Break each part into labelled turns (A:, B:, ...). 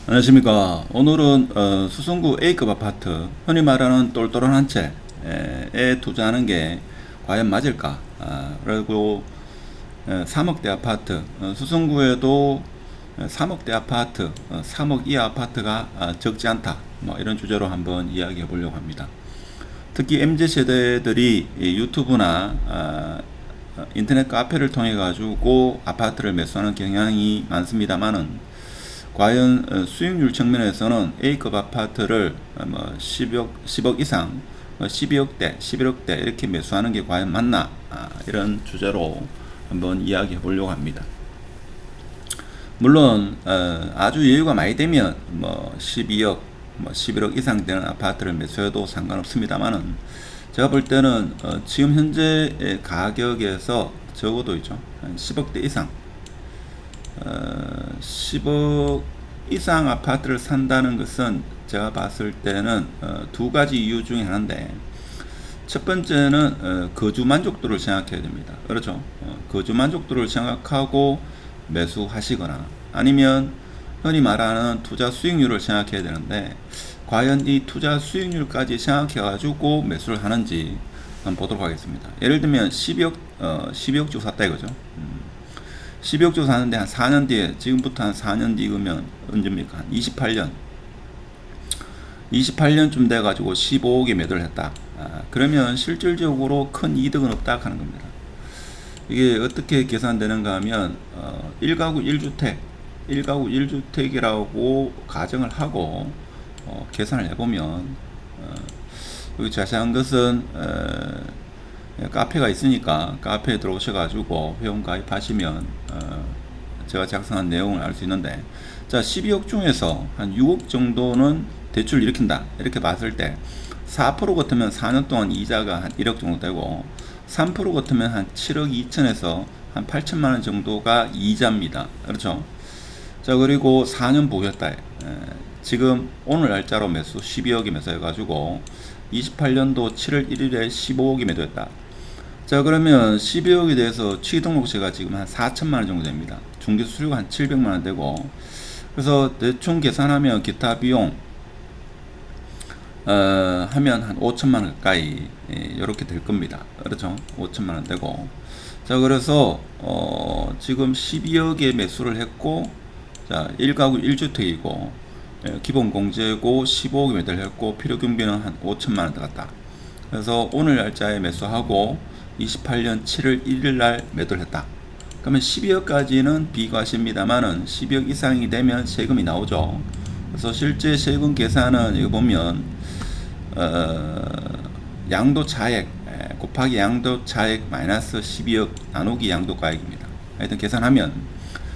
A: 안녕하십니까. 오늘은 수성구 A급 아파트, 흔히 말하는 똘똘한 한 채에 투자하는 게 과연 맞을까? 그리고 3억대 아파트, 수성구에도 3억대 아파트, 3억 이하 아파트가 적지 않다. 뭐 이런 주제로 한번 이야기해 보려고 합니다. 특히 MZ세대들이 유튜브나 인터넷 카페를 통해 가지고 아파트를 매수하는 경향이 많습니다만은 과연 수익률 측면에서는 A급 아파트를 10억 이상, 12억대, 11억대 이렇게 매수하는 게 과연 맞나? 이런 주제로 한번 이야기해 보려고 합니다. 물론 아주 여유가 많이 되면 12억, 11억 이상 되는 아파트를 매수해도 상관없습니다만은 제가 볼 때는 지금 현재 가격에서 적어도 있죠. 한 10억대 이상 10억 이상 아파트를 산다는 것은 제가 봤을 때는 두 가지 이유 중에 하나인데, 첫 번째는 거주 만족도를 생각해야 됩니다. 그렇죠? 거주 만족도를 생각하고 매수하시거나 아니면 흔히 말하는 투자 수익률을 생각해야 되는데, 과연 이 투자 수익률까지 생각해 가지고 매수를 하는지 한번 보도록 하겠습니다. 예를 들면 12억 주고 샀다 이거죠. 12억 주고 사는데 한 4년 뒤에, 지금부터 한 4년 뒤면 언제입니까? 한 28년쯤 돼가지고 15억에 매도를 했다. 그러면 실질적으로 큰 이득은 없다 하는 겁니다. 이게 어떻게 계산되는가 하면 1가구 1주택 1주택이라고 가정을 하고 계산을 해보면 여기 자세한 것은 카페가 있으니까 카페에 들어오셔가지고 회원 가입하시면 제가 작성한 내용을 알 수 있는데, 자 12억 중에서 한 6억 정도는 대출 일으킨다 이렇게 봤을 때 4% 같으면 4년 동안 이자가 한 1억 정도 되고, 3% 같으면 한 7억 2천에서 한 8천만 원 정도가 이자입니다. 그렇죠? 자 그리고 4년 보셨다. 지금 오늘 날짜로 매수 12억이 매수해가지고 28년도 7월 1일에 15억이 매도했다. 자 그러면 12억에 대해서 취등록세가 지금 한 4천만 원 정도 됩니다. 중개수수료가 한 700만 원 되고, 그래서 대충 계산하면 기타 비용 하면 한 5천만 원 가까이 이렇게 될 겁니다. 그렇죠? 5천만 원 되고, 자 그래서 지금 12억에 매수를 했고, 자 1가구 1주택이고 기본 공제고 15억에 매도를 했고 필요경비는 한 5천만 원 들어갔다. 그래서 오늘 날짜에 매수하고 28년 7월 1일 날 매도를 했다. 그러면 12억까지는 비과세입니다만은 12억 이상이 되면 세금이 나오죠. 그래서 실제 세금 계산은 이거 보면 양도 차액 곱하기 양도 차액 마이너스 12억 나누기 양도 가액입니다. 하여튼 계산하면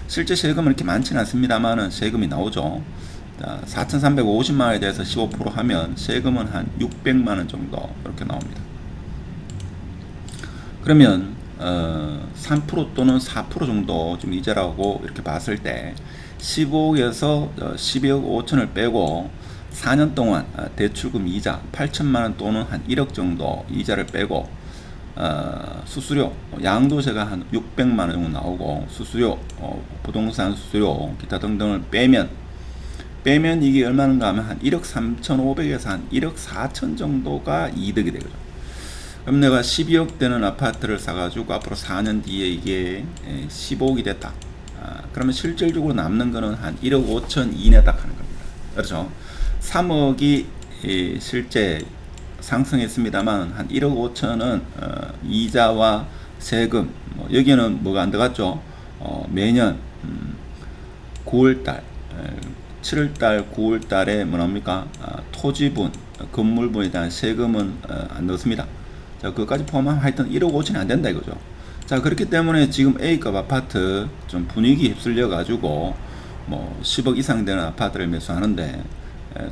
A: 실제 세금은 이렇게 많지는 않습니다만은 세금이 나오죠. 4,350만 원에 대해서 15% 하면 세금은 한 600만 원 정도 이렇게 나옵니다. 그러면 3% 또는 4% 정도 좀 이자라고 이렇게 봤을 때 15억에서 12억 5천을 빼고 4년 동안 대출금 이자 8천만 원 또는 한 1억 정도 이자를 빼고 수수료 양도세가 한 600만 원 정도 나오고, 수수료 부동산 수수료 기타 등등을 빼면 이게 얼마인가 하면 한 1억 3,500에서 한 1억 4천 정도가 이득이 되죠. 그럼 내가 12억 되는 아파트를 사가지고 앞으로 4년 뒤에 이게 15억이 됐다. 그러면 실질적으로 남는 거는 한 1억 5천 이내 딱 하는 겁니다. 그렇죠? 3억이 실제 상승했습니다만 한 1억 5천은 이자와 세금, 여기는 뭐가 안 들어갔죠? 매년 9월달 7월달, 9월달에 뭐랍니까? 토지분, 건물분에 대한 세금은 안 넣습니다. 자, 그것까지 포함하면 하여튼 1억 5천이 안 된다 이거죠. 자, 그렇기 때문에 지금 A급 아파트 좀 분위기 휩쓸려 가지고 10억 이상 되는 아파트를 매수하는데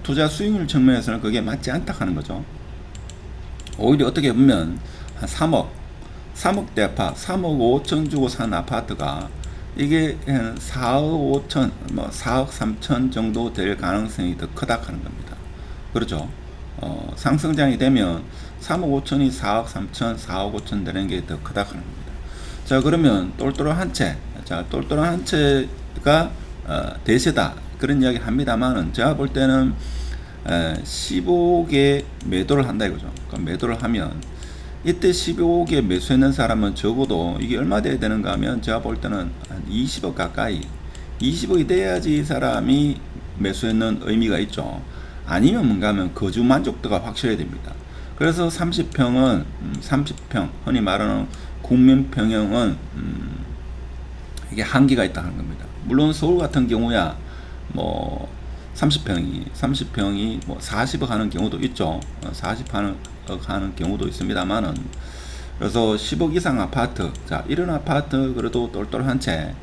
A: 투자 수익률 측면에서는 그게 맞지 않다 하는 거죠. 오히려 어떻게 보면 한 3억대 아파트, 3억 5천 주고 산 아파트가 이게 한 4억 5천, 4억 3천 정도 될 가능성이 더 크다 하는 겁니다. 그렇죠? 상승장이 되면 3억 5천이 4억 3천, 4억 5천 되는 게 더 크다 하는 겁니다. 자, 그러면 똘똘한 한 채. 자, 똘똘한 한 채가 대세다 그런 이야기 합니다만은 제가 볼 때는 15억에 매도를 한다 이거죠. 그러니까 매도를 하면 이때 15억에 매수했는 사람은 적어도 이게 얼마 돼야 되는가 하면 제가 볼 때는 한 20억 가까이 20억이 돼야지 이 사람이 매수했는 의미가 있죠. 아니면 뭔가 하면 거주 만족도가 확실해야 됩니다. 그래서 30평은 30평 흔히 말하는 국민평형은 이게 한계가 있다 하는 겁니다. 물론 서울 같은 경우야 뭐 30평이 뭐 40억 하는 경우도 있죠. 40억 하는 경우도 있습니다만은 그래서 10억 이상 아파트, 자 이런 아파트 그래도 똘똘한 채,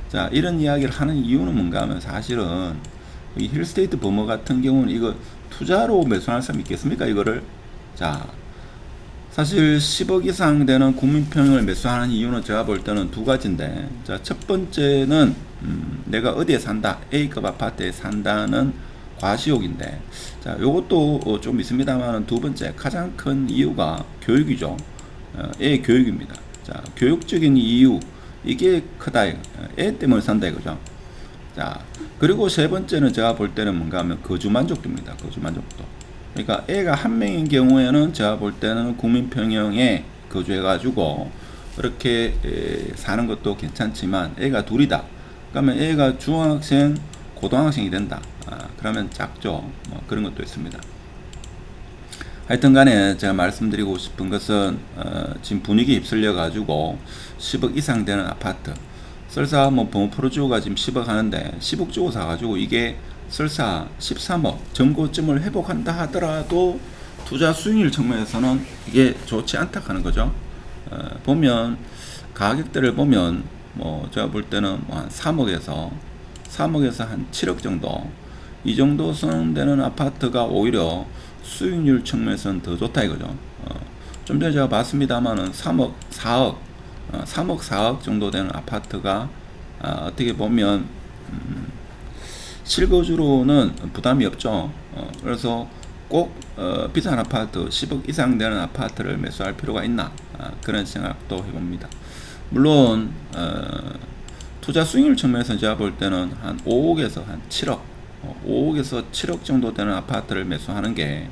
A: 자 이런 이야기를 하는 이유는 뭔가 하면 사실은 이 힐스테이트 버머 같은 경우는 이거 투자로 매수할 사람 있겠습니까? 이거를 자 사실 10억 이상 되는 국민평형을 매수하는 이유는 제가 볼 때는 두 가지인데, 자, 첫 번째는 내가 어디에 산다, A급 아파트에 산다는 과시욕인데, 자, 요것도 좀 있습니다만 두 번째 가장 큰 이유가 교육이죠. 애 교육입니다. 자, 교육적인 이유 이게 크다. 애 때문에 산다 이거죠. 자, 그리고 세 번째는 제가 볼 때는 뭔가 하면 거주 만족도입니다. 거주 만족도. 그러니까 애가 한 명인 경우에는 제가 볼 때는 국민평형에 거주해가지고 그렇게 사는 것도 괜찮지만 애가 둘이다. 그러면 애가 중학생, 고등학생이 된다. 그러면 작죠. 뭐 그런 것도 있습니다. 하여튼 간에 제가 말씀드리고 싶은 것은 지금 분위기에 휩쓸려 가지고 10억 이상 되는 아파트 설사 뭐 범프로주가 지금 10억 하는데 10억 주고 사가지고 이게 설사 13억 전고점을 회복한다 하더라도 투자 수익률 측면에서는 이게 좋지 않다 하는 거죠. 보면 가격대를 보면 뭐 제가 볼 때는 뭐 한 3억에서 한 7억 정도 이 정도 선되는 아파트가 오히려 수익률 측면에서는 더 좋다 이거죠. 좀 전에 제가 봤습니다만은 3억 4억 정도 되는 아파트가 어떻게 보면 실거주로는 부담이 없죠. 그래서 꼭 비싼 아파트 10억 이상 되는 아파트를 매수할 필요가 있나 그런 생각도 해봅니다. 물론 투자 수익률 측면에서 제가 볼 때는 한 5억에서 한 7억 5억에서 7억 정도 되는 아파트를 매수하는 게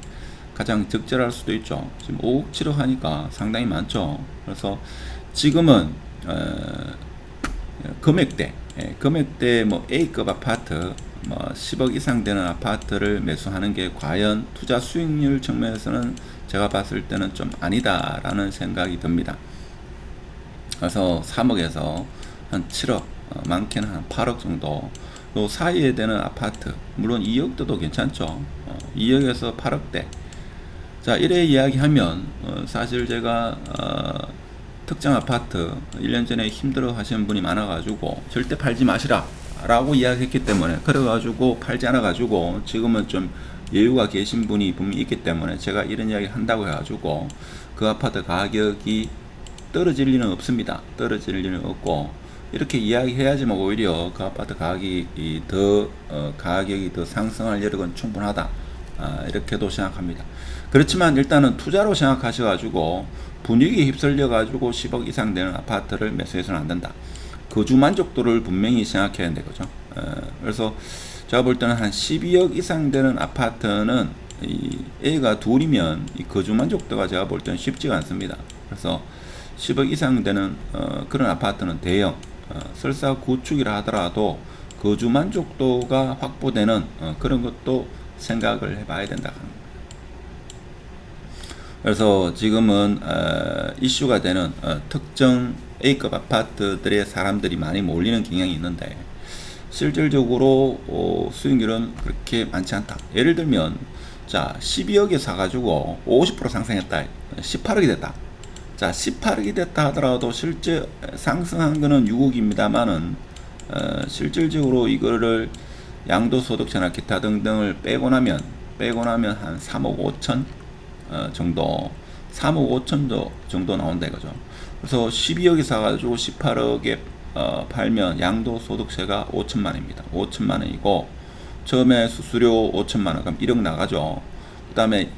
A: 가장 적절할 수도 있죠. 지금 5억 7억 하니까 상당히 많죠. 그래서 지금은 금액대 뭐 A급 아파트 뭐 10억 이상 되는 아파트를 매수하는 게 과연 투자 수익률 측면에서는 제가 봤을 때는 좀 아니다라는 생각이 듭니다. 그래서 3억에서 한 7억, 많게는 한 8억 정도 요 사이에 되는 아파트, 물론 2억대도 괜찮죠. 2억에서 8억대. 자, 이래 이야기하면 사실 제가 특정 아파트 1년 전에 힘들어 하시는 분이 많아가지고 절대 팔지 마시라 라고 이야기했기 때문에 그래가지고 팔지 않아가지고 지금은 좀 여유가 계신 분이 분명히 있기 때문에 제가 이런 이야기 한다고 해가지고 그 아파트 가격이 떨어질 리는 없습니다. 떨어질 리는 없고 이렇게 이야기해야지만 오히려 그 아파트 가격이 더 상승할 여력은 충분하다. 이렇게도 생각합니다. 그렇지만 일단은 투자로 생각하셔가지고 분위기에 휩쓸려가지고 10억 이상 되는 아파트를 매수해서는 안 된다. 거주 만족도를 분명히 생각해야 되는 거죠. 그래서 제가 볼 때는 한 12억 이상 되는 아파트는 이 A가 둘이면 이 거주 만족도가 제가 볼 때는 쉽지가 않습니다. 그래서 10억 이상 되는 그런 아파트는 대형 설사 구축이라 하더라도 거주 만족도가 확보되는 그런 것도 생각을 해봐야 된다 하는 겁니다. 그래서 지금은 이슈가 되는 특정 A급 아파트들의 사람들이 많이 몰리는 경향이 있는데 실질적으로 수익률은 그렇게 많지 않다. 예를 들면 자 12억에 사가지고 50% 상승했다. 18억이 됐다. 자 18억이 됐다 하더라도 실제 상승한 거는 6억입니다만은 실질적으로 이거를 양도소득세나 기타 등등을 빼고 나면 한 3억 5천 정도 3억 5천 정도 나온다 이거죠. 그래서 12억에 사가지고 18억에 팔면 양도소득세가 5천만원입니다. 5천만원이고 처음에 수수료 5천만원 그럼 1억 나가죠. 그 다음에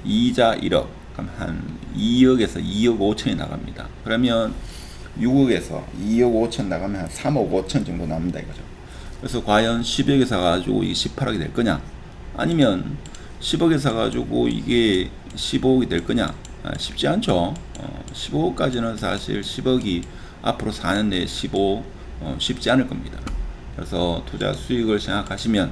A: 이자 1억 그럼 한 2억에서 2억 5천이 나갑니다. 그러면 6억에서 2억 5천 나가면 한 3억 5천 정도 남는다 이거죠. 그래서 과연 10억에 사가지고 이게 18억이 될 거냐? 아니면 10억에 사가지고 이게 15억이 될 거냐? 쉽지 않죠. 15억까지는 사실 10억이 앞으로 4년 내에 15억 쉽지 않을 겁니다. 그래서 투자 수익을 생각하시면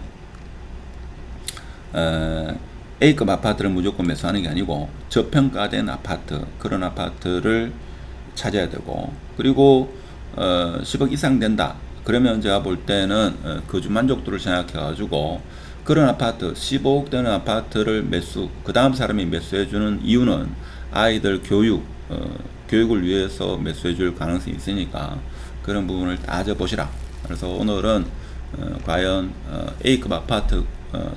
A: A급 아파트를 무조건 매수하는 게 아니고 저평가된 아파트, 그런 아파트를 찾아야 되고, 그리고 10억 이상 된다 그러면 제가 볼 때는 거주 만족도를 생각해 가지고 그런 아파트 15억 되는 아파트를 매수, 그 다음 사람이 매수해 주는 이유는 아이들 교육을 위해서 매수해 줄 가능성이 있으니까 그런 부분을 따져보시라. 그래서 오늘은 과연 A급 아파트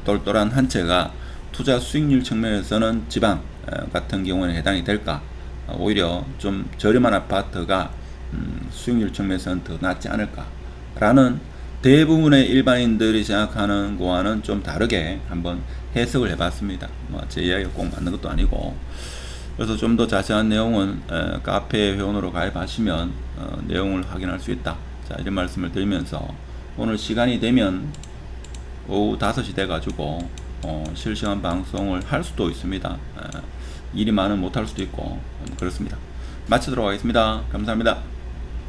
A: 똘똘한 한 채가 투자 수익률 측면에서는 지방 같은 경우에는 해당이 될까? 오히려 좀 저렴한 아파트가 수익률 측면에서는 더 낫지 않을까? 라는 대부분의 일반인들이 생각하는 거와는 좀 다르게 한번 해석을 해봤습니다. 제 이야기가 꼭 맞는 것도 아니고. 그래서 좀 더 자세한 내용은 카페 회원으로 가입하시면 내용을 확인할 수 있다. 자, 이런 말씀을 드리면서 오늘 시간이 되면 오후 5시 돼가지고 실시간 방송을 할 수도 있습니다. 일이 많으면 못할 수도 있고 그렇습니다. 마치도록 하겠습니다. 감사합니다.